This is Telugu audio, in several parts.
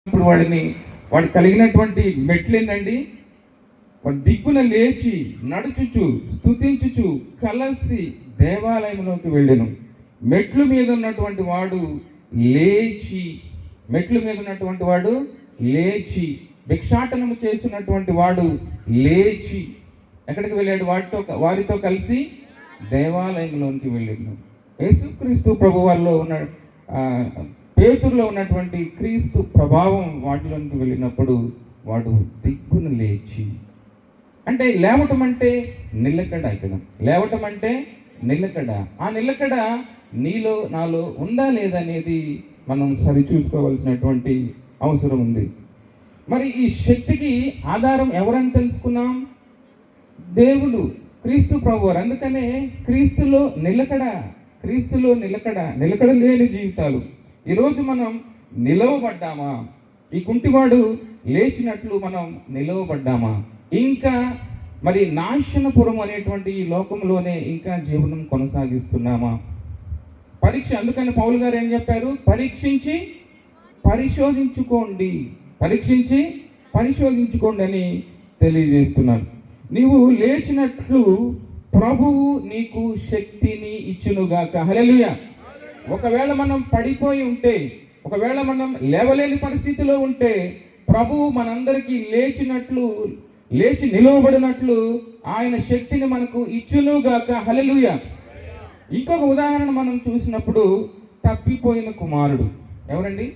ఇప్పుడు వాడికి కలిగినటువంటి మెట్లు ఏంటండి? వాడు దిగ్గున లేచి నడుచుచు స్తుతించుచు కలసి దేవాలయంలోకి వెళ్ళెను. మెట్లు మీద ఉన్నటువంటి వాడు లేచి భిక్షాటనము చేస్తున్నటువంటి వాడు లేచి ఎక్కడికి వెళ్ళాడు? వారితో కలిసి దేవాలయంలోనికి వెళ్ళాడు. యేసుక్రీస్తు ప్రభు వారిలో ఉన్న పేతురులో ఉన్నటువంటి క్రీస్తు ప్రభావం వాటిలోనికి వెళ్ళినప్పుడు వాడు దిగ్గున లేచి, అంటే లేవటం అంటే నిలకడ. ఇక్కడ లేవటం అంటే నిలకడ. ఆ నిలకడ నీలో నాలో ఉందా లేదా అనేది మనం సరిచూసుకోవాల్సినటువంటి అవసరం ఉంది. మరి ఈ శక్తికి ఆధారం ఎవరని తెలుసుకున్నాం? దేవుడు, క్రీస్తు ప్రభువారు. అందుకనే క్రీస్తులో నిలకడ లేని జీవితాలు. ఈరోజు మనం నిలవబడ్డామా? ఈ కుంటివాడు లేచినట్లు మనం నిలవబడ్డామా? ఇంకా మరి నాశనపురం అనేటువంటి ఈ లోకంలోనే ఇంకా జీవనం కొనసాగిస్తున్నామా? పరీక్ష. అందుకని పౌలు గారు ఏం చెప్పారు? పరీక్షించి పరిశోధించుకోండి అని తెలియజేస్తున్నారు. నీవు లేచినట్లు ప్రభువు నీకు శక్తిని ఇచ్చునుగాక. హల్లెలూయా. ఒకవేళ మనం పడిపోయి ఉంటే, ఒకవేళ మనం లేవలేని పరిస్థితిలో ఉంటే, ప్రభువు మనందరికీ లేచి నిలవబడినట్లు ఆయన శక్తిని మనకు ఇచ్చునుగాక. హల్లెలూయా. ఇంకొక ఉదాహరణ మనం చూసినప్పుడు తప్పిపోయిన కుమారుడు. ఎవరండి?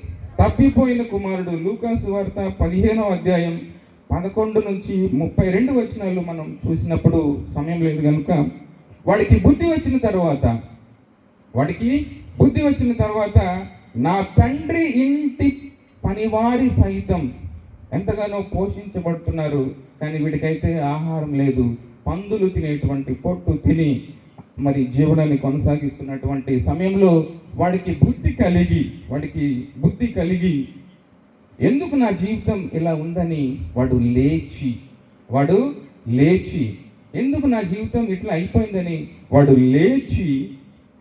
తప్పిపోయిన కుమారుడు. లూకాసు వార్త 15వ అధ్యాయం 11 నుంచి 32 వచనాలు మనం చూసినప్పుడు సమయం లేదు కనుక, వాడికి బుద్ధి వచ్చిన తర్వాత నా తండ్రి ఇంటి పనివారి సైతం ఎంతగానో పోషించబడుతున్నారు, కానీ వీడికైతే ఆహారం లేదు. పందులు తినేటువంటి పొట్టు తిని మరి జీవనాన్ని కొనసాగిస్తున్నటువంటి సమయంలో వాడికి బుద్ధి కలిగి ఎందుకు నా జీవితం ఇలా ఉందని వాడు లేచి ఎందుకు నా జీవితం ఇట్లా అయిపోయిందని వాడు లేచి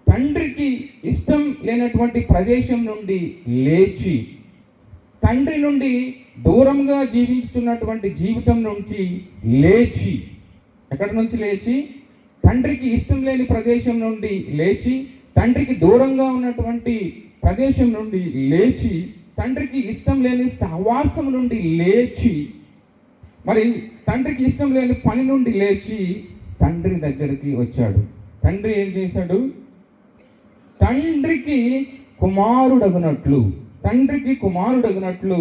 తండ్రికి ఇష్టం లేనటువంటి ప్రదేశం నుండి లేచి, తండ్రి నుండి దూరంగా జీవిస్తున్నటువంటి జీవితం నుంచి లేచి, ఎక్కడి నుంచి లేచి? తండ్రికి ఇష్టం లేని ప్రదేశం నుండి లేచి, తండ్రికి దూరంగా ఉన్నటువంటి ప్రదేశం నుండి లేచి, తండ్రికి ఇష్టం లేని సహవాసం నుండి లేచి, మరి తండ్రికి ఇష్టం లేని పని నుండి లేచి తండ్రి దగ్గరికి వచ్చాడు. తండ్రి ఏం చేశాడు? తండ్రికి కుమారుడగునట్లు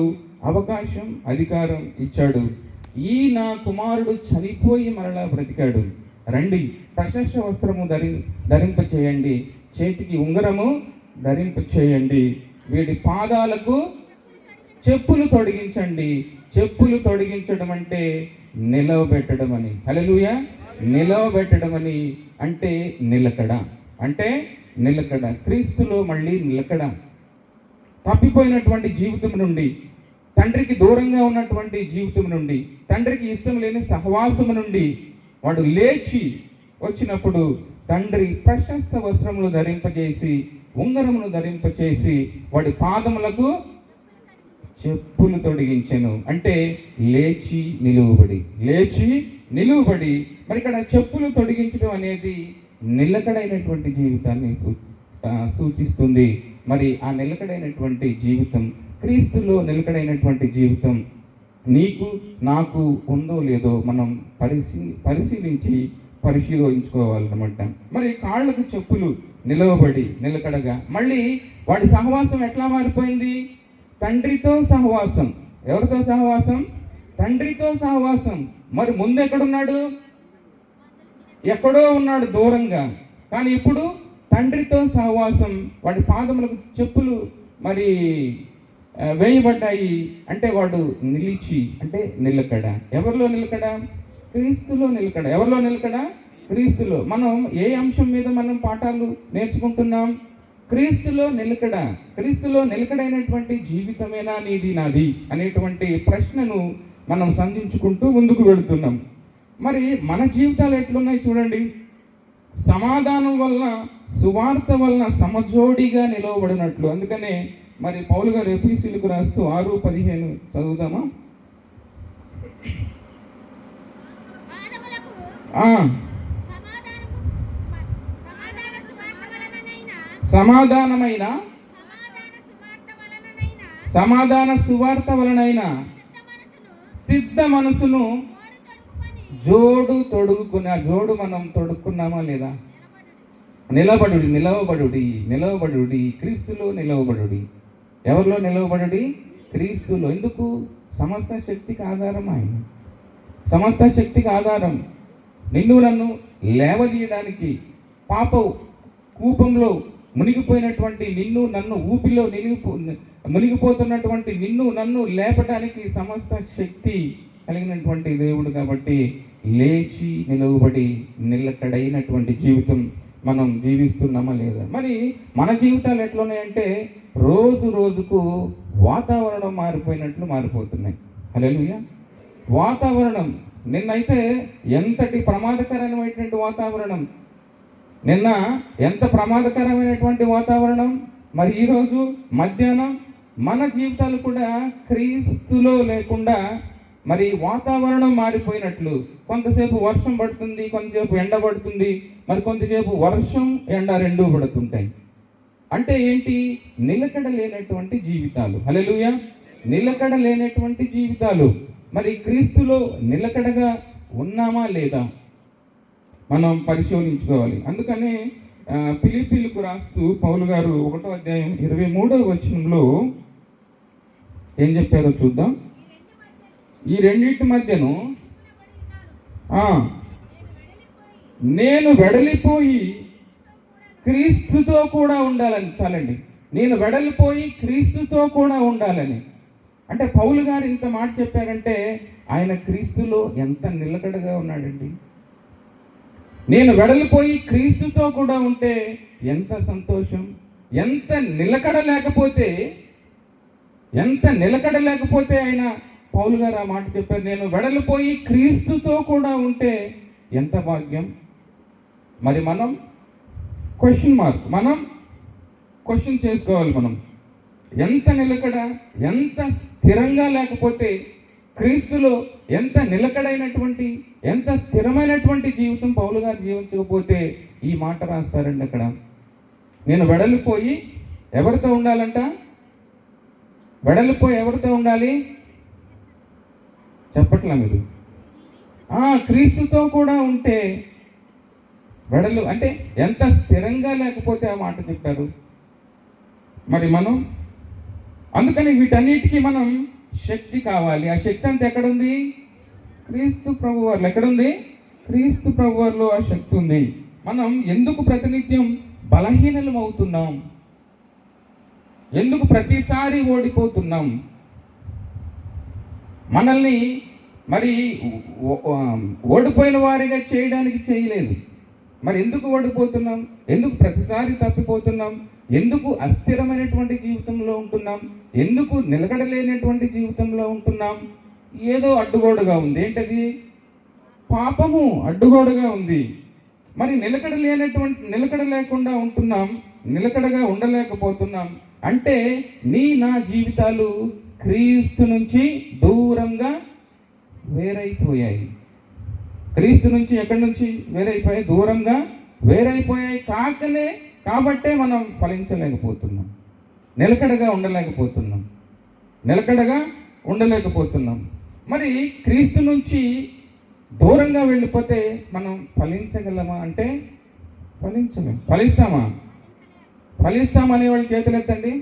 అవకాశం, అధికారం ఇచ్చాడు. ఈ నా కుమారుడు చనిపోయి మరలా బ్రతికాడు. రండి, ప్రశస్త వస్త్రము ధరింప చేయండి, చేతికి ఉంగరము ధరింప చేయండి, వీడి పాదాలకు చెప్పులు తొడిగించండి. చెప్పులు తొడిగించడం అంటే నిలవబెట్టడం అని. హల్లెలూయా. నిలవబెట్టడం అని అంటే నిలకడ. క్రీస్తులో మళ్ళీ నిలకడ. తప్పిపోయినటువంటి జీవితం నుండి, తండ్రికి దూరంగా ఉన్నటువంటి జీవితం నుండి, తండ్రికి ఇష్టం లేని సహవాసము నుండి వాడు లేచి వచ్చినప్పుడు తండ్రి ప్రశస్త వస్త్రములు ధరింపజేసి, ఉంగరమును ధరింపచేసి, వాడి పాదములకు చెప్పులు తొడిగించెను. అంటే లేచి నిలువబడి. మరి ఇక్కడ చెప్పులు తొడిగించడం అనేది నిలకడైనటువంటి జీవితాన్ని సూచిస్తుంది. మరి ఆ నిలకడైనటువంటి జీవితం, క్రీస్తులో నిలకడైనటువంటి జీవితం నీకు నాకు ఉందో లేదో మనం పరిశీలించుకోవాలన్నమాట. మరి కాళ్ళకు చెప్పులు నిలకడగా. మళ్ళీ వాడి సహవాసం ఎట్లా మారిపోయింది? తండ్రితో సహవాసం. ఎవరితో సహవాసం? తండ్రితో సహవాసం. మరి ముందు ఎక్కడున్నాడు? ఎక్కడో ఉన్నాడు దూరంగా. కానీ ఇప్పుడు తండ్రితో సహవాసం. వాడి పాదములకు చెప్పులు మరి వేయబడ్డాయి. అంటే వాడు నిలిచి, అంటే నిలకడ. ఎవరిలో నిలకడ? క్రీస్తులో నిలకడ. ఎవరిలో నిలకడ? క్రీస్తులో. మనం ఏ అంశం మీద మనం పాఠాలు నేర్చుకుంటున్నాం? క్రీస్తులో నిలకడైనటువంటి జీవితమేనా నీది నాది అనేటువంటి ప్రశ్నను మనం సంధించుకుంటూ ముందుకు వెళుతున్నాం. మరి మన జీవితాలు ఎట్లున్నాయి చూడండి. సమాధానం వలన, సువార్త వలన సమజోడిగా నిలవబడినట్లు. అందుకనే మరి పౌలు గారు ఎఫెసీయులకు రాస్తూ 6:15 చదువుదామా? సమాధాన సువార్త వలనైన సిద్ధ మనసును జోడు తొడుగుకున్న జోడు మనం తొడుక్కున్నామా లేదా? నిలవబడుడి క్రీస్తులో నిలవబడుడి. ఎవరిలో నిలవబడుడి? క్రీస్తులో. ఎందుకు? సమస్త శక్తికి ఆధారం ఆయన. సమస్త శక్తికి ఆధారం. నిన్ను నన్ను లేవదీయడానికి, పాప కూపంలో మునిగిపోయినటువంటి నిన్ను నన్ను, ఊపిలో మునిగిపోతున్నటువంటి నిన్ను నన్ను లేపడానికి సమస్త శక్తి కలిగినటువంటి దేవుడు. కాబట్టి లేచి నిలవబడి నిలకడైనటువంటి జీవితం మనం జీవిస్తున్నామా లేదా? మరి మన జీవితాలు ఎట్లున్నాయంటే రోజు రోజుకు వాతావరణం మారిపోయినట్లు మారిపోతున్నాయి. హల్లెలూయా. వాతావరణం నిన్నైతే ఎంతటి ప్రమాదకరమైనటువంటి వాతావరణం, నిన్న ఎంత ప్రమాదకరమైనటువంటి వాతావరణం, మరి ఈరోజు మధ్యాహ్నం మన జీవితాలు కూడా క్రీస్తులో లేకుండా మరి వాతావరణం మారిపోయినట్లు. కొంతసేపు వర్షం పడుతుంది, కొంతసేపు ఎండ పడుతుంది, మరి కొంతసేపు వర్షం ఎండ రెండూ పడుతుంటాయి. అంటే ఏంటి? నిలకడ లేనటువంటి జీవితాలు. హల్లెలూయా. నిలకడ లేనటువంటి జీవితాలు. మరి క్రీస్తులో నిలకడగా ఉన్నామా లేదా మనం పరిశోధించుకోవాలి. అందుకనే ఫిలిప్పీలకు రాస్తూ పౌలు గారు 1వ అధ్యాయం 23వ వచనంలో ఏం చెప్పారో చూద్దాం. ఈ రెండింటి మధ్యను నేను వెడలిపోయి క్రీస్తుతో కూడా ఉండాలని. చాలండి, నేను వెడలిపోయి క్రీస్తుతో కూడా ఉండాలని. అంటే పౌలు గారు ఇంత మాట చెప్పారంటే ఆయన క్రీస్తులో ఎంత నిలకడగా ఉన్నాడండి. నేను వెడలిపోయి క్రీస్తుతో కూడా ఉంటే ఎంత సంతోషం. ఎంత నిలకడ లేకపోతే ఆయన పౌలు గారు ఆ మాట చెప్పారు, నేను వెడలిపోయి క్రీస్తుతో కూడా ఉంటే ఎంత భాగ్యం. మరి మనం క్వశ్చన్ చేసుకోవాలి. మనం ఎంత నిలకడ, ఎంత స్థిరంగా లేకపోతే, క్రీస్తులో ఎంత నిలకడైనటువంటి, ఎంత స్థిరమైనటువంటి జీవితం పౌలు గారు జీవించకపోతే ఈ మాట రాస్తారండి అక్కడ. నేను వెడలిపోయి ఎవరితో ఉండాలంట? వెడలిపోయి ఎవరితో ఉండాలి? చెప్పట్లా మీరు? క్రీస్తుతో కూడా ఉంటే వెడలు అంటే ఎంత స్థిరంగా లేకపోతే ఆ మాట చెప్పారు. మరి మనం అందుకని వీటన్నిటికీ మనం శక్తి కావాలి. ఆ శక్తి అంతా ఎక్కడుంది? క్రీస్తు ప్రభువారిలో. ఎక్కడుంది? క్రీస్తు ప్రభువారిలో ఆ శక్తి ఉంది. మనం ఎందుకు ప్రతినిత్యం బలహీనలం అవుతున్నాం? ఎందుకు ప్రతిసారి ఓడిపోతున్నాం? మనల్ని మరి ఓడిపోయిన వారిగా చేయడానికి చేయలేదు. మరి ఎందుకు ఓడిపోతున్నాం? ఎందుకు ప్రతిసారి తప్పిపోతున్నాం? ఎందుకు అస్థిరమైనటువంటి జీవితంలో ఉంటున్నాం? ఎందుకు నిలకడలేనటువంటి జీవితంలో ఉంటున్నాం? ఏదో అడ్డుగోడుగా ఉంది. ఏంటది? పాపము అడ్డుగోడుగా ఉంది. మరి నిలకడ లేకుండా ఉంటున్నాం, నిలకడగా ఉండలేకపోతున్నాం. అంటే నా జీవితాలు క్రీస్తు నుంచి దూరంగా వేరైపోయాయి. క్రీస్తు నుంచి ఎక్కడి నుంచి వేరైపోయాయి? దూరంగా వేరైపోయాయి. కాబట్టే మనం ఫలించలేకపోతున్నాం, నిలకడగా ఉండలేకపోతున్నాం. మరి క్రీస్తు నుంచి దూరంగా వెళ్ళిపోతే మనం ఫలించగలమా అంటే ఫలించలేం. ఫలిస్తామనే వాళ్ళు చేతులు ఎత్తండి.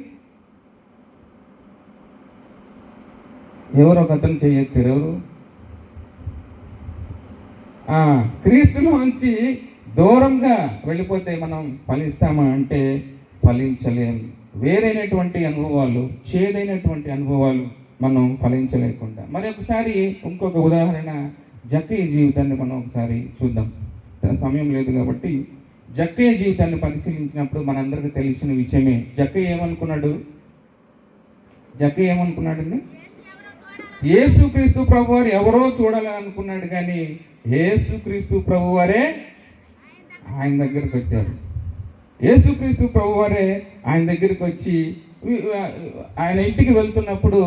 ఎవరు? ఒక అతను చేయెత్తారు. ఎవరు? క్రీస్తులోంచి దూరంగా వెళ్ళిపోతే మనం ఫలిస్తామా అంటే ఫలించలేం. వేరైనటువంటి అనుభవాలు, చేదైనటువంటి అనుభవాలు మనం ఫలించలేకుండా. మరి ఒకసారి ఇంకొక ఉదాహరణ, జక్కయ్య జీవితాన్ని మనం ఒకసారి చూద్దాం. సమయం లేదు కాబట్టి జక్కయ్య జీవితాన్ని పరిశీలించినప్పుడు మనందరికీ తెలిసిన విషయమే. జక్కయ్య ఏమనుకున్నాడండి? యేసుక్రీస్తు ప్రభువారు ఎవరో చూడాలని అనుకున్నాడు, కానీ యేసుక్రీస్తు ప్రభువారే ఆయన దగ్గరికి వచ్చారు. యేసుక్రీస్తు ప్రభువారే ఆయన దగ్గరికి వచ్చి ఆయన ఇంటికి వెళ్తున్నప్పుడు